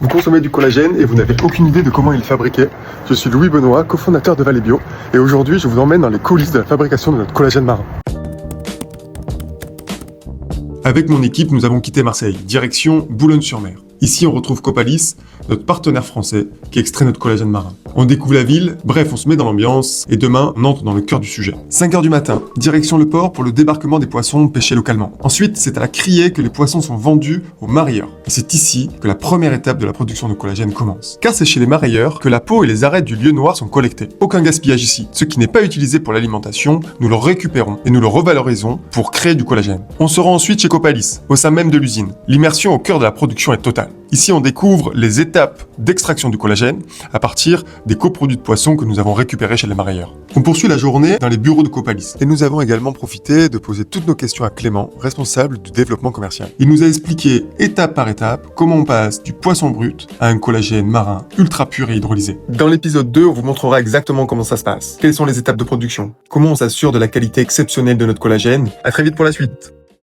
Vous consommez du collagène et vous n'avez aucune idée de comment il est fabriqué. Je suis Louis Benoît, cofondateur de Valley Bio, et aujourd'hui je vous emmène dans les coulisses de la fabrication de notre collagène marin. Avec mon équipe, nous avons quitté Marseille, direction Boulogne-sur-Mer. Ici, on retrouve Copalis, notre partenaire français, qui extrait notre collagène marin. On découvre la ville, bref, on se met dans l'ambiance, et demain, on entre dans le cœur du sujet. 5h du matin, direction le port pour le débarquement des poissons pêchés localement. Ensuite, c'est à la criée que les poissons sont vendus aux marailleurs. Et c'est ici que la première étape de la production de collagène commence. Car c'est chez les marailleurs que la peau et les arêtes du lieu noir sont collectés. Aucun gaspillage ici. Ce qui n'est pas utilisé pour l'alimentation, nous le récupérons et nous le revalorisons pour créer du collagène. On se rend ensuite chez Copalis, au sein même de l'usine. L'immersion au cœur de la production est totale. Ici, on découvre les étapes d'extraction du collagène à partir des coproduits de poissons que nous avons récupérés chez les marailleurs. On poursuit la journée dans les bureaux de Copalis. Et nous avons également profité de poser toutes nos questions à Clément, responsable du développement commercial. Il nous a expliqué étape par étape comment on passe du poisson brut à un collagène marin ultra pur et hydrolysé. Dans l'épisode 2, on vous montrera exactement comment ça se passe. Quelles sont les étapes de production? Comment on s'assure de la qualité exceptionnelle de notre collagène? À très vite pour la suite.